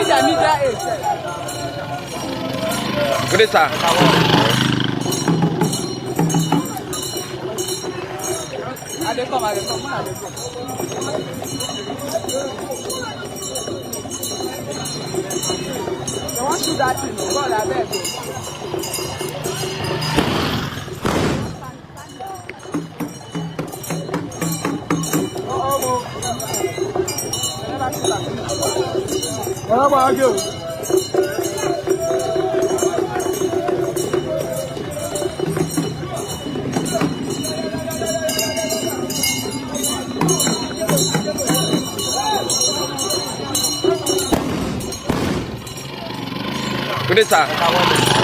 Ija media age. Good sir. I dey come. They want to do that thing. God, I beg you. Good sir.